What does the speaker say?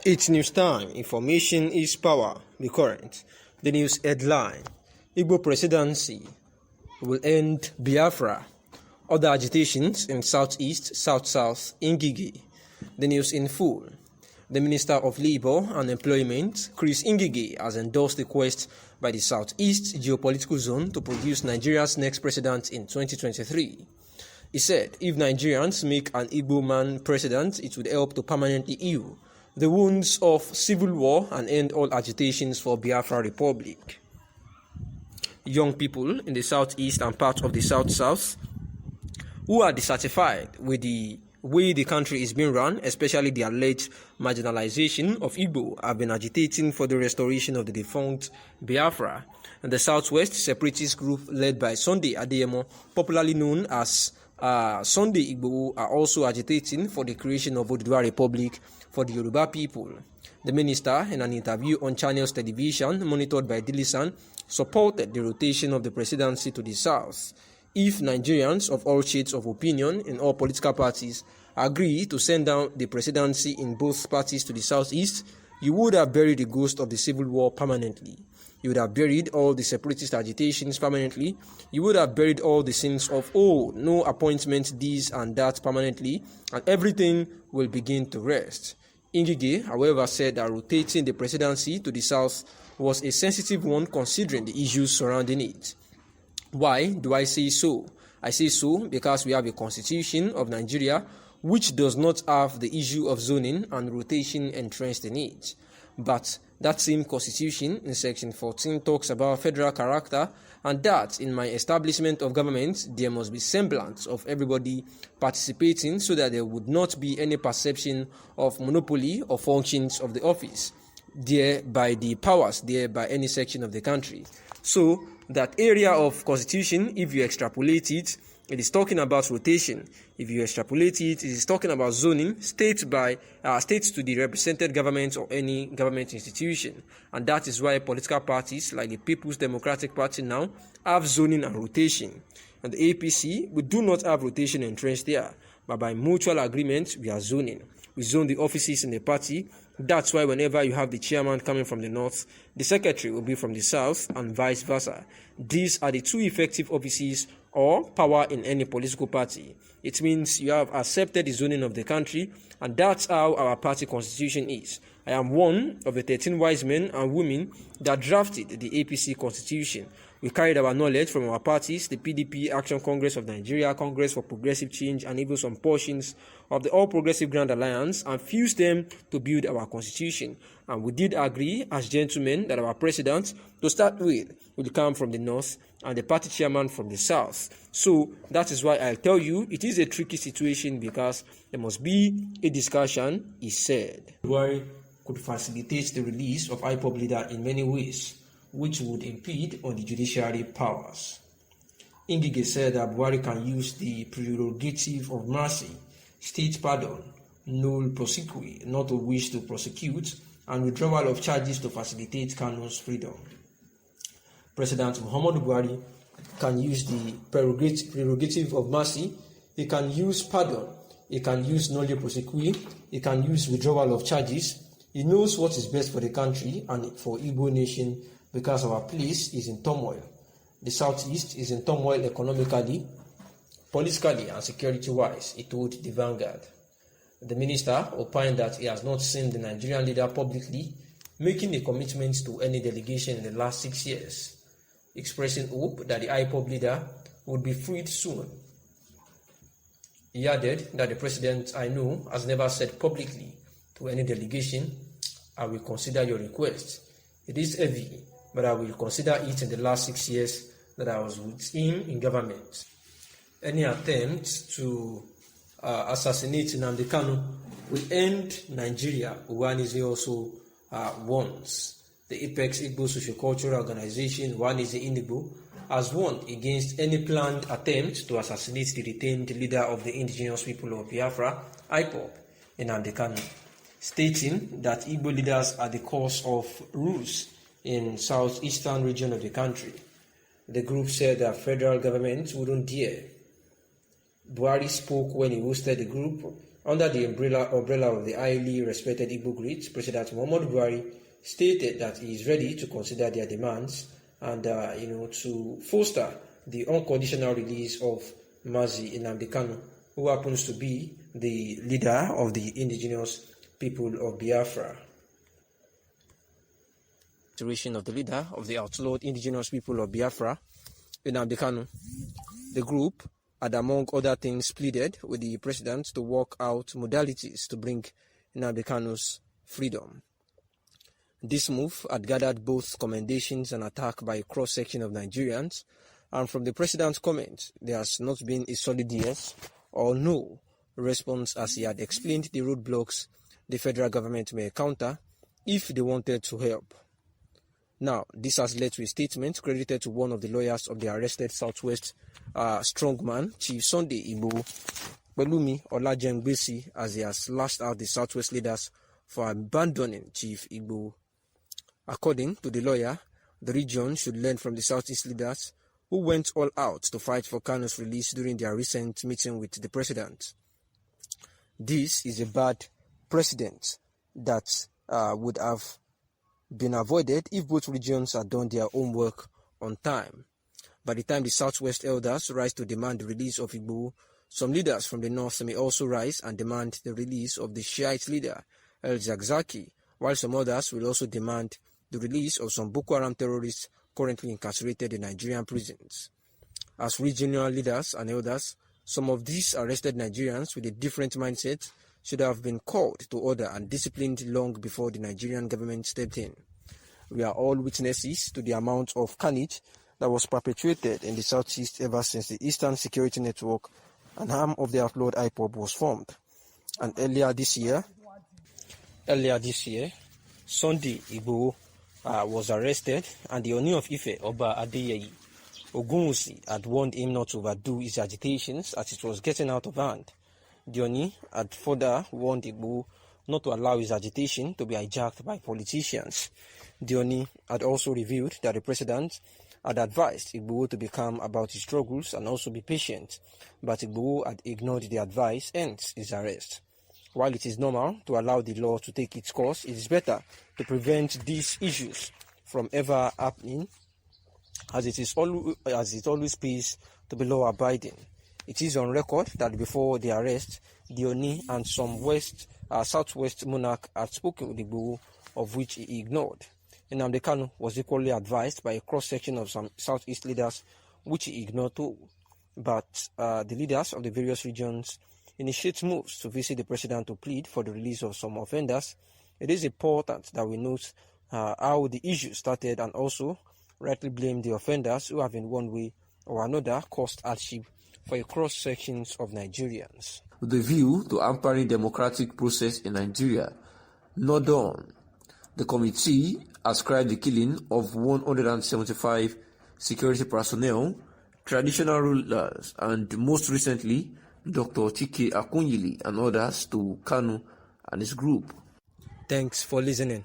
It's news time. Information is power. Be current. The news headline: Igbo presidency will end Biafra. Other agitations in southeast, south-south, Ngige. The news in full. The Minister of Labour and Employment, Chris Ngige, has endorsed the quest by the southeast geopolitical zone to produce Nigeria's next president in 2023. He said if Nigerians make an Igbo man president, it would help to permanently heal the wounds of civil war and end all agitations for Biafra Republic. Young people in the southeast and part of the south-south who are dissatisfied with the way the country is being run, especially the alleged marginalization of Igbo, have been agitating for the restoration of the defunct Biafra. And the Southwest separatist group led by Sunday Adeyemo, popularly known as Sunday Igbo, are also agitating for the creation of Oduduwa Republic for the Yoruba people. The minister, in an interview on Channels Television monitored by Dilisan, supported the rotation of the presidency to the south. If Nigerians of all shades of opinion in all political parties agree to send down the presidency in both parties to the southeast, you would have buried the ghost of the civil war permanently. You would have buried all the separatist agitations permanently. You would have buried all the sins of, no appointment, this and that permanently, and everything will begin to rest. Ngige, however, said that rotating the presidency to the south was a sensitive one considering the issues surrounding it. Why do I say so? I say so because we have a constitution of Nigeria which does not have the issue of zoning and rotation entrenched in it. But that same constitution in section 14 talks about federal character, and that in my establishment of government there must be semblance of everybody participating so that there would not be any perception of monopoly or functions of the office there by the powers there by any section of the country. So that area of constitution, if you extrapolate it, it is talking about rotation. If you extrapolate it, it is talking about zoning, states to the represented government or any government institution. And that is why political parties like the People's Democratic Party now have zoning and rotation. And the APC, we do not have rotation entrenched there, but by mutual agreement, we are zoning. We zone the offices in the party. That's why whenever you have the chairman coming from the north, the secretary will be from the south and vice versa. These are the two effective offices or power in any political party. It means you have accepted the zoning of the country, and that's how our party constitution is. I am one of the 13 wise men and women that drafted the APC constitution. We carried our knowledge from our parties, the PDP, Action Congress of Nigeria, Congress for Progressive Change, and even some portions of the All Progressive Grand Alliance, and fused them to build our constitution. And we did agree as gentlemen that our president, to start with, will come from the north and the party chairman from the south. So that is why I'll tell you it is a tricky situation because there must be a discussion, he said. Buhari could facilitate the release of IPOB leader in many ways, which would impede on the judiciary powers. Ngige said that Buhari can use the prerogative of mercy, state pardon, null prosequi, not to wish to prosecute, and withdrawal of charges to facilitate Kanu's freedom. President Muhammadu Buhari can use the prerogative of mercy, he can use pardon, he can use null prosequi, he can use withdrawal of charges. He knows what is best for the country and for Igbo nation because our place is in turmoil. The southeast is in turmoil economically, politically, and security-wise, he told the Vanguard. The minister opined that he has not seen the Nigerian leader publicly making a commitment to any delegation in the last 6 years, expressing hope that the IPOB leader would be freed soon. He added that the president I know has never said publicly to any delegation, I will consider your request. It is heavy, but I will consider it in the last 6 years that I was with him in government. Any attempt to assassinate Nnamdi Kanu will end Nigeria, Uwanize also warns. The Apex Igbo Sociocultural Organization, Uwanize Indigo, has warned against any planned attempt to assassinate the retained leader of the indigenous people of Biafra, IPOB, Nnamdi Kanu, stating that Igbo leaders are the cause of ruse in southeastern region of the country. The group said that federal government wouldn't dare. Buhari spoke when he hosted the group Under the umbrella of the highly respected Igbo great, President Muhammadu Buhari stated that he is ready to consider their demands and to foster the unconditional release of Mazi Nnamdi Kanu, who happens to be the leader of the indigenous people of Biafra. Of the leader of the outlawed indigenous people of Biafra, Nnamdi Kanu. The group had, among other things, pleaded with the president to work out modalities to bring Nnamdi Kanu's freedom. This move had gathered both commendations and attack by a cross-section of Nigerians, and from the president's comment, there has not been a solid yes or no response, as he had explained the roadblocks the federal government may encounter if they wanted to help. Now, this has led to a statement credited to one of the lawyers of the arrested Southwest strongman, Chief Sunday Igbo, Pelumi Olajengbesi, as he has lashed out the Southwest leaders for abandoning Chief Igbo. According to the lawyer, the region should learn from the Southeast leaders who went all out to fight for Kanu's release during their recent meeting with the president. This is a bad precedent that would have been avoided if both regions had done their homework on time. By the time the Southwest elders rise to demand the release of Igbo, some leaders from the North may also rise and demand the release of the Shiite leader, El Zakzaki, while some others will also demand the release of some Boko Haram terrorists currently incarcerated in Nigerian prisons. As regional leaders and elders, some of these arrested Nigerians with a different mindset should have been called to order and disciplined long before the Nigerian government stepped in. We are all witnesses to the amount of carnage that was perpetuated in the Southeast ever since the Eastern Security Network, an arm of the outlawed IPOB, was formed. And earlier this year, Sunday Igbo was arrested, and the Oni of Ife, Oba Adeyeyi Ogunwusi, had warned him not to overdo his agitations as it was getting out of hand. The Oni had further warned Igbo not to allow his agitation to be hijacked by politicians. The Oni had also revealed that the president had advised Igbo to be calm about his struggles and also be patient, but Igbo had ignored the advice, hence his arrest. While it is normal to allow the law to take its course, it is better to prevent these issues from ever happening, as it always pays to be law-abiding. It is on record that before the arrest, the Oni and some Southwest monarch had spoken with Igbo, of which he ignored. Nnamdi Kanu was equally advised by a cross-section of some Southeast leaders, which he ignored too. But the leaders of the various regions initiate moves to visit the president to plead for the release of some offenders. It is important that we note how the issue started and also rightly blame the offenders who have in one way or another caused hardship for a cross-sections of Nigerians. With a view to hampering democratic process in Nigeria, not done, the committee ascribed the killing of 175 security personnel, traditional rulers, and most recently, Dr. Chike Akunyili and others to Kanu and his group. Thanks for listening.